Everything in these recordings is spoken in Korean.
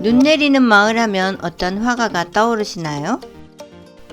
눈 내리는 마을 하면 어떤 화가가 떠오르시나요?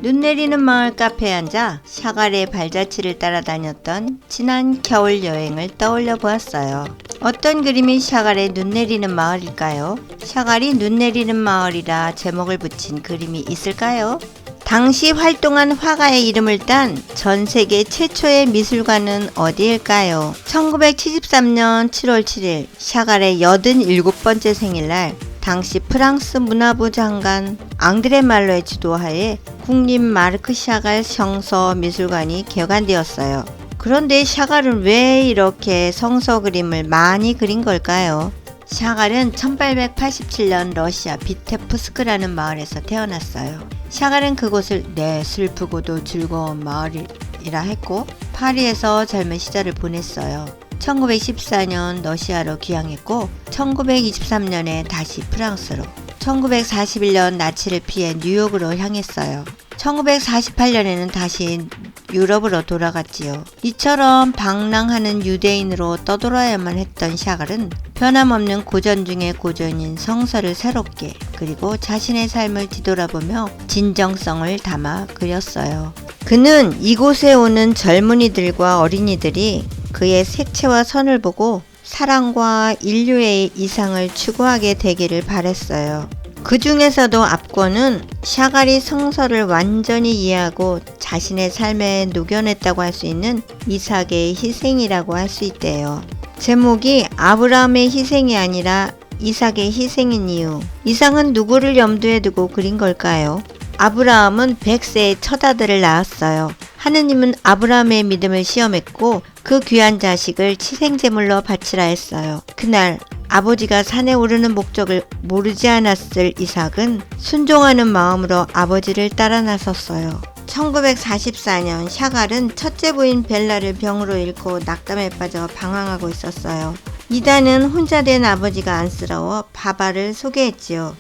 눈 내리는 마을 카페에 앉아 샤갈의 발자취를 따라다녔던 지난 겨울 여행을 떠올려 보았어요. 어떤 그림이 샤갈의 눈 내리는 마을일까요? 샤갈이 눈 내리는 마을이라 제목을 붙인 그림이 있을까요? 당시 활동한 화가의 이름을 딴 전 세계 최초의 미술관은 어디일까요? 1973년 7월 7일 샤갈의 87번째 생일날 당시 프랑스 문화부 장관 앙드레 말로의 지도하에 국립 마르크 샤갈 성서 미술관이 개관되었어요. 그런데 샤갈은 왜 이렇게 성서 그림을 많이 그린 걸까요? 샤갈은 1887년 러시아 비테프스크라는 마을에서 태어났어요. 샤갈은 그곳을 내 슬프고도 즐거운 마을이라 했고 파리에서 젊은 시절을 보냈어요. 1914년 러시아로 귀향했고 1923년에 다시 프랑스로, 1941년 나치를 피해 뉴욕으로 향했어요. 1948년에는 다시 유럽으로 돌아갔지요. 이처럼 방랑하는 유대인으로 떠돌아야만 했던 샤갈은 변함없는 고전 중의 고전인 성서를 새롭게, 그리고 자신의 삶을 뒤돌아보며 진정성을 담아 그렸어요. 그는 이곳에 오는 젊은이들과 어린이들이 그의 색채와 선을 보고 사랑과 인류의 이상을 추구하게 되기를 바랬어요. 그 중에서도 압권은 샤갈이 성서를 완전히 이해하고 자신의 삶에 녹여냈다고 할 수 있는 이삭의 희생이라고 할 수 있대요. 제목이 아브라함의 희생이 아니라 이삭의 희생인 이유. 이삭은 누구를 염두에 두고 그린 걸까요? 아브라함은 100세에 첫 아들을 낳았어요. 하느님은 아브라함의 믿음을 시험했고 그 귀한 자식을 치생제물로 바치라 했어요. 그날 아버지가 산에 오르는 목적을 모르지 않았을 이삭은 순종하는 마음으로 아버지를 따라 나섰어요. 1944년 샤갈은 첫째 부인 벨라를 병으로 잃고 낙담에 빠져 방황하고 있었어요. 이다는 혼자 된 아버지가 안쓰러워 바바를 소개했지요.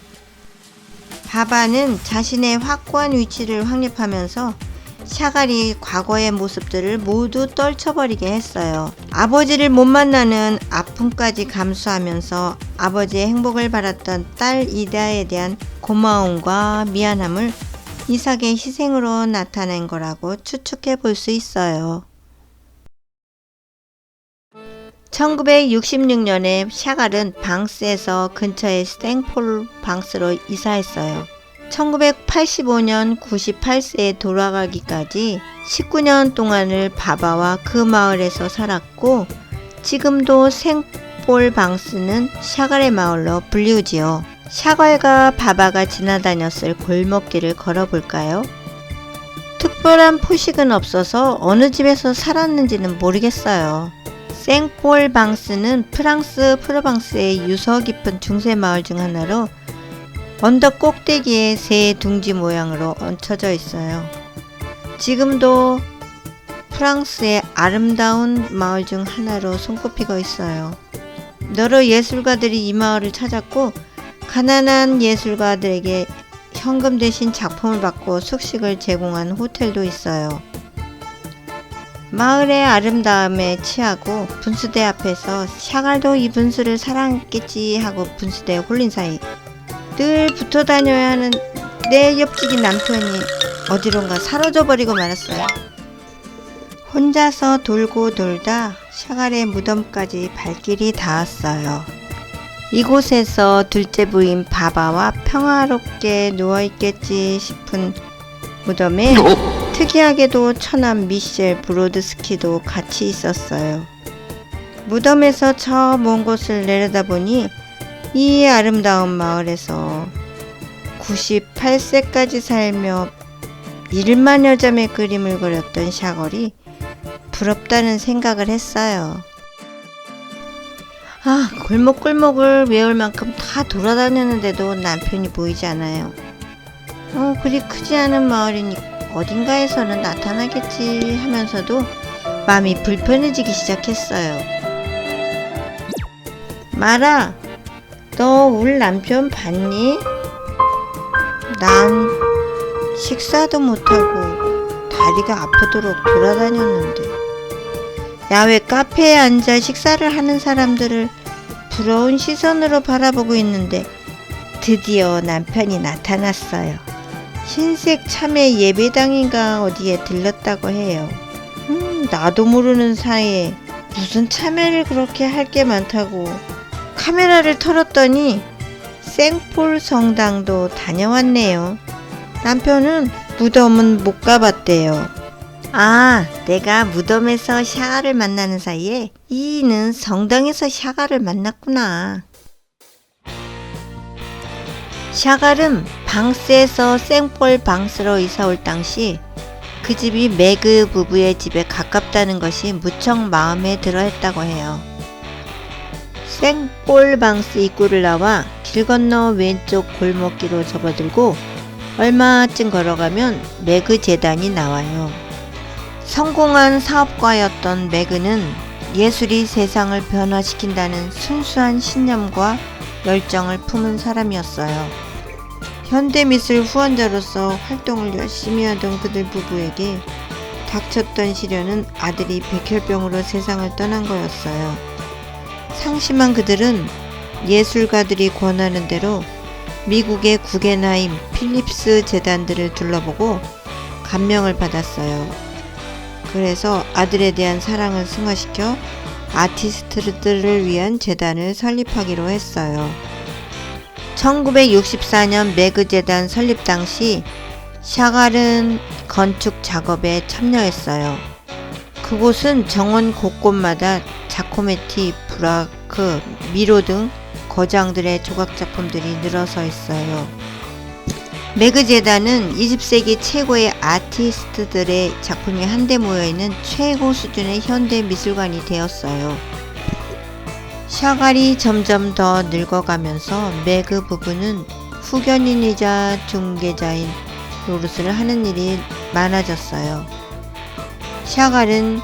바바는 자신의 확고한 위치를 확립하면서 샤갈이 과거의 모습들을 모두 떨쳐버리게 했어요. 아버지를 못 만나는 아픔까지 감수하면서 아버지의 행복을 바랐던 딸 이다에 대한 고마움과 미안함을 이삭의 희생으로 나타낸 거라고 추측해 볼 수 있어요. 1966년에 샤갈은 방스에서 근처의 생폴 방스로 이사했어요. 1985년 98세에 돌아가기까지 19년 동안을 바바와 그 마을에서 살았고 지금도 생폴 방스는 샤갈의 마을로 불리우지요. 샤갈과 바바가 지나다녔을 골목길을 걸어볼까요? 특별한 포식은 없어서 어느 집에서 살았는지는 모르겠어요. 생폴 방스는 프랑스 프로방스의 유서 깊은 중세 마을 중 하나로 언덕 꼭대기에 새 둥지 모양으로 얹혀져 있어요. 지금도 프랑스의 아름다운 마을 중 하나로 손꼽히고 있어요. 여러 예술가들이 이 마을을 찾았고 가난한 예술가들에게 현금 대신 작품을 받고 숙식을 제공한 호텔도 있어요. 마을의 아름다움에 취하고 분수대 앞에서 샤갈도 이 분수를 사랑했겠지 하고 분수대에 홀린 사이 늘 붙어 다녀야 하는 내 옆집이 남편이 어디론가 사라져 버리고 말았어요. 혼자서 돌고 돌다 샤갈의 무덤까지 발길이 닿았어요. 이곳에서 둘째 부인 바바와 평화롭게 누워있겠지 싶은 무덤에 특이하게도 처남 미셸 브로드스키도 같이 있었어요. 무덤에서 저 먼 곳을 내려다보니 이 아름다운 마을에서 98세까지 살며 1만 여점의 그림을 그렸던 샤갈이 부럽다는 생각을 했어요. 골목골목을 외울 만큼 다 돌아다녔는데도 남편이 보이지 않아요. 그리 크지 않은 마을이니 어딘가에서는 나타나겠지 하면서도 마음이 불편해지기 시작했어요. 마라, 너 우리 남편 봤니? 난 식사도 못하고 다리가 아프도록 돌아다녔는데 야외 카페에 앉아 식사를 하는 사람들을 부러운 시선으로 바라보고 있는데 드디어 남편이 나타났어요. 흰색 참외 예배당인가 어디에 들렀다고 해요. 나도 모르는 사이에 무슨 참외를 그렇게 할 게 많다고. 카메라를 털었더니 생폴 성당도 다녀왔네요. 남편은 무덤은 못 가봤대요. 아, 내가 무덤에서 샤가를 만나는 사이에 이는 성당에서 샤가를 만났구나. 샤갈은 방스에서 생폴 방스로 이사올 당시 그 집이 매그 부부의 집에 가깝다는 것이 무척 마음에 들어 했다고 해요. 생폴 방스 입구를 나와 길 건너 왼쪽 골목길로 접어들고 얼마쯤 걸어가면 매그 재단이 나와요. 성공한 사업가였던 매그는 예술이 세상을 변화시킨다는 순수한 신념과 열정을 품은 사람이었어요. 현대미술 후원자로서 활동을 열심히 하던 그들 부부에게 닥쳤던 시련은 아들이 백혈병으로 세상을 떠난 거였어요. 상심한 그들은 예술가들이 권하는 대로 미국의 구겐하임, 필립스 재단들을 둘러보고 감명을 받았어요. 그래서 아들에 대한 사랑을 승화시켜 아티스트들을 위한 재단을 설립하기로 했어요. 1964년 매그 재단 설립 당시 샤갈은 건축 작업에 참여했어요. 그곳은 정원 곳곳마다 자코메티, 브라크, 미로 등 거장들의 조각작품들이 늘어서 있어요. 매그 재단은 20세기 최고의 아티스트들의 작품이 한데 모여있는 최고 수준의 현대 미술관이 되었어요. 샤갈이 점점 더 늙어가면서 매그 부부는 후견인이자 중개자인 노릇을 하는 일이 많아졌어요. 샤갈은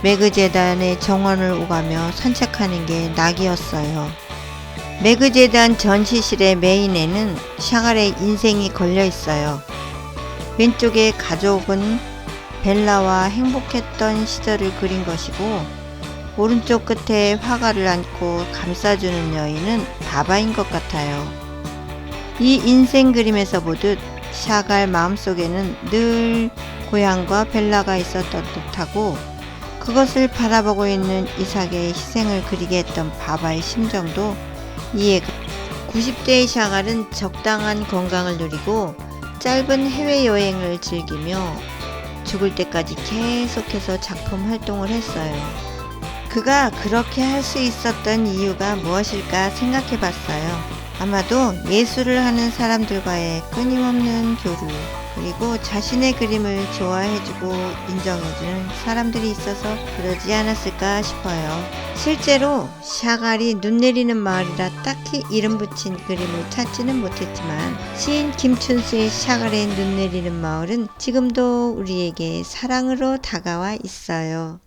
매그 재단의 정원을 오가며 산책하는 게 낙이었어요. 매그 재단 전시실의 메인에는 샤갈의 인생이 걸려 있어요. 왼쪽에 가족은 벨라와 행복했던 시절을 그린 것이고, 오른쪽 끝에 화가를 안고 감싸주는 여인은 바바인 것 같아요. 이 인생 그림에서 보듯 샤갈 마음속에는 늘 고향과 벨라가 있었던 듯하고, 그것을 바라보고 있는 이삭의 희생을 그리게 했던 바바의 심정도 이해가. 90대의 샤갈은 적당한 건강을 누리고 짧은 해외여행을 즐기며 죽을 때까지 계속해서 작품 활동을 했어요. 그가 그렇게 할 수 있었던 이유가 무엇일까 생각해 봤어요. 아마도 예술을 하는 사람들과의 끊임없는 교류, 그리고 자신의 그림을 좋아해주고 인정해주는 사람들이 있어서 그러지 않았을까 싶어요. 실제로 샤갈이 눈 내리는 마을이라 딱히 이름 붙인 그림을 찾지는 못했지만 시인 김춘수의 샤갈의 눈 내리는 마을은 지금도 우리에게 사랑으로 다가와 있어요.